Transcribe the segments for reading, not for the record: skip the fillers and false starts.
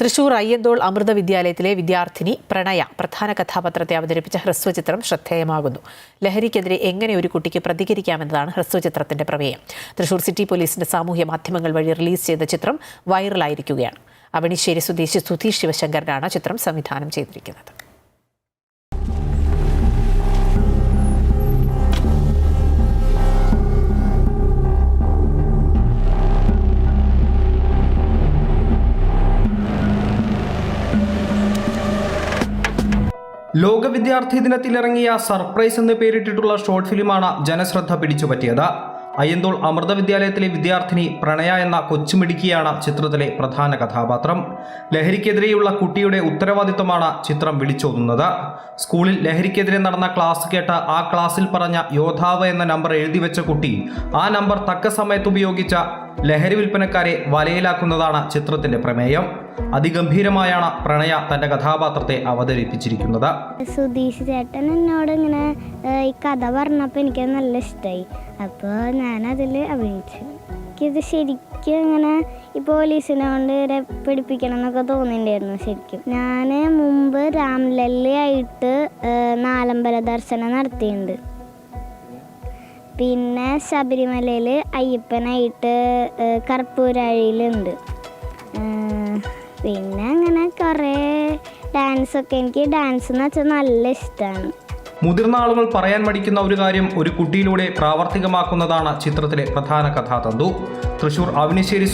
തൃശൂർ അയ്യന്തോൾ അമൃത വിദ്യാലയത്തിലെ വിദ്യാർത്ഥിനി പ്രണയ പ്രധാന കഥാപാത്രത്തെ അവതരിപ്പിച്ച ഹ്രസ്വചിത്രം ശ്രദ്ധേയമാകുന്നു. ലഹരിക്കെതിരെ എങ്ങനെ ഒരു കുട്ടിക്ക് പ്രതികരിക്കാമെന്നതാണ് ഹ്രസ്വചിത്രത്തിന്റെ പ്രമേയം. തൃശൂർ സിറ്റി പോലീസിന്റെ സാമൂഹ്യ മാധ്യമങ്ങൾ വഴി റിലീസ് ചെയ്ത ചിത്രം വൈറലായിരിക്കുകയാണ്. അവണിശ്ശേരി സ്വദേശി സുധീഷ് ശിവശങ്കരനാണ് ചിത്രം സംവിധാനം ചെയ്തിരിക്കുന്നത്. ലോക വിദ്യാർത്ഥി ദിനത്തിലിറങ്ങിയ സർപ്രൈസ് എന്ന് പേരിട്ടിട്ടുള്ള ഷോർട്ട് ഫിലിമാണ് ജനശ്രദ്ധ പിടിച്ചുപറ്റിയത്. അയ്യന്തോൾ അമൃത വിദ്യാലയത്തിലെ വിദ്യാർത്ഥിനി പ്രണയ എന്ന കൊച്ചുമിടുക്കിയാണ് ചിത്രത്തിലെ പ്രധാന കഥാപാത്രം. ലഹരിക്കെതിരെയുള്ള കുട്ടിയുടെ ഉത്തരവാദിത്വമാണ് ചിത്രം വിളിച്ചോതുന്നത്. സ്കൂളിൽ ലഹരിക്കെതിരെ നടന്ന ക്ലാസ് കേട്ട് ആ ക്ലാസ്സിൽ പറഞ്ഞ യോദ്ധാവ് എന്ന നമ്പർ എഴുതി വെച്ച കുട്ടി ആ നമ്പർ തക്ക സമയത്ത് ഉപയോഗിച്ച ലഹരി വിൽപ്പനക്കാരെ വലയിലാക്കുന്നതാണ് ചിത്രത്തിന്റെ പ്രമേയം. അതിഗംഭീരമായാണ് പ്രണയ തന്റെ കഥാപാത്രത്തെ അവതരിപ്പിച്ചിരിക്കുന്നത്. സുധീഷ് ചേട്ടൻ എന്നോട് ഇങ്ങനെ ഈ കഥ പറഞ്ഞപ്പോൾ എനിക്കത് നല്ല ഇഷ്ടമായി. അപ്പോൾ ഞാനതിൽ അഭിനയിച്ചു. എനിക്കിത് ശരിക്കും ഇങ്ങനെ ഈ പോലീസിനെ കൊണ്ട് പിടിപ്പിക്കണം എന്നൊക്കെ തോന്നിയിട്ടുണ്ടായിരുന്നു. ശരിക്കും ഞാൻ മുമ്പ് രാംലല്ലയായിട്ട് നാലമ്പല ദർശനം നടത്തിയിട്ടുണ്ട്. പിന്നെ ശബരിമലയിൽ അയ്യപ്പനായിട്ട് കർപ്പൂരാഴിയിലുണ്ട്. പിന്നെ അങ്ങനെ കുറേ ഡാൻസൊക്കെ, എനിക്ക് ഡാൻസ് എന്ന് വെച്ചാൽ നല്ല ഇഷ്ടമാണ്. മുതിർന്ന ആളുകൾ പറയാൻ മടിക്കുന്ന ഒരു കാര്യം ഒരു കുട്ടിയിലൂടെ പ്രാവർത്തികമാക്കുന്നതാണ് ചിത്രത്തിലെ പ്രധാന കഥാതന്തു. തൃശൂർ അവണിശ്ശേരി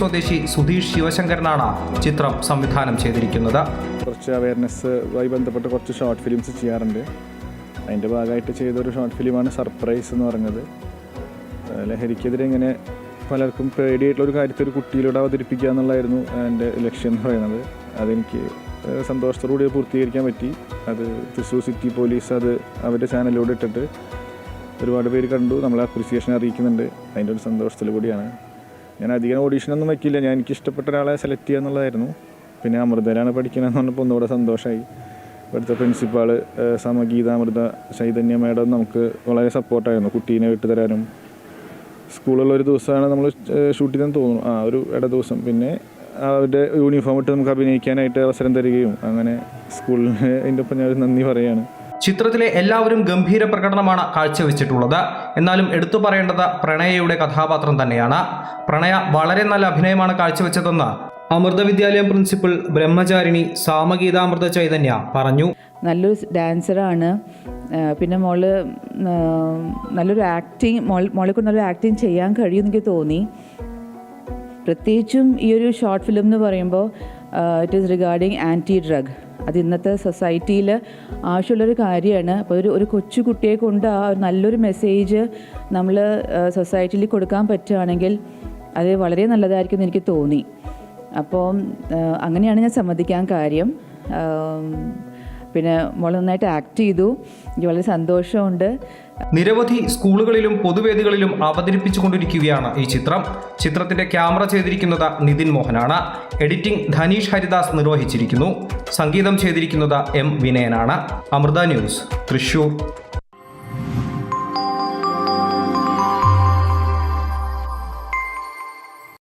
സുധീഷ് ശിവശങ്കരനാണ് ചിത്രം സംവിധാനം ചെയ്തിരിക്കുന്നത്. കുറച്ച് അവയർനെസ്സുമായി ബന്ധപ്പെട്ട് കുറച്ച് ഷോർട്ട് ഫിലിംസ് ചെയ്യാറുണ്ട്. അതിൻ്റെ ഭാഗമായിട്ട് ചെയ്തൊരു ഷോർട്ട് ഫിലിമാണ് സർപ്രൈസ് എന്ന് പറഞ്ഞത്. ലഹരിക്കെതിരെ ഇങ്ങനെ പലർക്കും പേടിയായിട്ടുള്ളൊരു കാര്യത്തിൽ ഒരു കുട്ടിയിലൂടെ അവതരിപ്പിക്കുക എന്നുള്ളതായിരുന്നു എൻ്റെ ലക്ഷ്യം എന്ന് പറയുന്നത്. അതെനിക്ക് സന്തോഷത്തോടുകൂടി പൂർത്തീകരിക്കാൻ പറ്റി. അത് തൃശ്ശൂർ സിറ്റി പോലീസ് അത് അവരുടെ ചാനലിലൂടെ ഇട്ടിട്ട് ഒരുപാട് പേര് കണ്ടു, നമ്മളെ അപ്രിസിയേഷൻ അറിയിക്കുന്നുണ്ട്. അതിൻ്റെ ഒരു സന്തോഷത്തിൽ കൂടിയാണ്. ഞാൻ അധികം ഓഡീഷനൊന്നും വയ്ക്കില്ല, ഞാൻ എനിക്ക് ഇഷ്ടപ്പെട്ട ഒരാളെ സെലക്ട് ചെയ്യുക എന്നുള്ളതായിരുന്നു. പിന്നെ അമൃതയിലാണ് പഠിക്കണമെന്ന് പറഞ്ഞപ്പോൾ ഒന്നുകൂടെ സന്തോഷമായി. ഇവിടുത്തെ പ്രിൻസിപ്പാൾ സമഗീതാമൃത ചൈതന്യ മേഡം നമുക്ക് വളരെ സപ്പോർട്ടായിരുന്നു. കുട്ടീനെ വിട്ടുതരാനും സ്കൂളിലുള്ള ഒരു ദിവസമാണ് നമ്മൾ ഷൂട്ട് ചെയ്തെന്ന് തോന്നുന്നു, ഒരു ഇട ദിവസം. പിന്നെ അവരുടെ യൂണിഫോം ഇട്ട് നമുക്ക് അഭിനയിക്കാനായിട്ട് അവസരം തരികയും അങ്ങനെ സ്കൂളിൻ്റെ ഒപ്പം ഞാൻ നന്ദി പറയുകയാണ്. ചിത്രത്തിലെ എല്ലാവരും ഗംഭീര പ്രകടനമാണ് കാഴ്ചവെച്ചിട്ടുള്ളത്. എന്നാലും എടുത്തു പറയേണ്ടത് പ്രണയയുടെ കഥാപാത്രം തന്നെയാണ്. പ്രണയ വളരെ നല്ല അഭിനയമാണ് കാഴ്ചവെച്ചതെന്ന് അമൃത വിദ്യാലയം പ്രിൻസിപ്പൽ ബ്രഹ്മചാരിണി സാമഗീതാമൃത ചൈതന്യ പറഞ്ഞു. നല്ലൊരു ഡാൻസറാണ്. പിന്നെ നല്ലൊരു മോളെക്കൊണ്ട് നല്ലൊരു ആക്ടിങ് ചെയ്യാൻ കഴിയുമെന്ന് എനിക്ക് തോന്നി. പ്രത്യേകിച്ചും ഈ ഒരു ഷോർട്ട് ഫിലിം എന്ന് പറയുമ്പോൾ it is regarding anti drug. അത് ഇന്നത്തെ സൊസൈറ്റിയിൽ ആവശ്യമുള്ളൊരു കാര്യമാണ്. അപ്പോൾ ഒരു കൊച്ചു കുട്ടിയെ കൊണ്ട് ആ നല്ലൊരു മെസ്സേജ് നമ്മൾ സൊസൈറ്റിയിൽ കൊടുക്കാൻ പറ്റുകയാണെങ്കിൽ അത് വളരെ നല്ലതായിരിക്കും എന്ന് എനിക്ക് തോന്നി. അപ്പോൾ അങ്ങനെയാണ് ഞാൻ സമ്മതിക്കാൻ കാര്യം. പിന്നെ മോൾ നന്നായിട്ട് ആക്ട് ചെയ്തു, എനിക്ക് വളരെ സന്തോഷമുണ്ട്. നിരവധി സ്കൂളുകളിലും പൊതുവേദികളിലും അവതരിപ്പിച്ചുകൊണ്ടിരിക്കുകയാണ് ഈ ചിത്രം. ചിത്രത്തിന്റെ ക്യാമറ ചെയ്തിരിക്കുന്നത് നിതിൻ മോഹനാണ്. എഡിറ്റിംഗ് ധനീഷ് ഹരിദാസ് നിർവഹിച്ചിരിക്കുന്നു. സംഗീതം ചെയ്തിരിക്കുന്നത് എം വിനയനാണ്. അമൃത ന്യൂസ്, തൃശൂർ.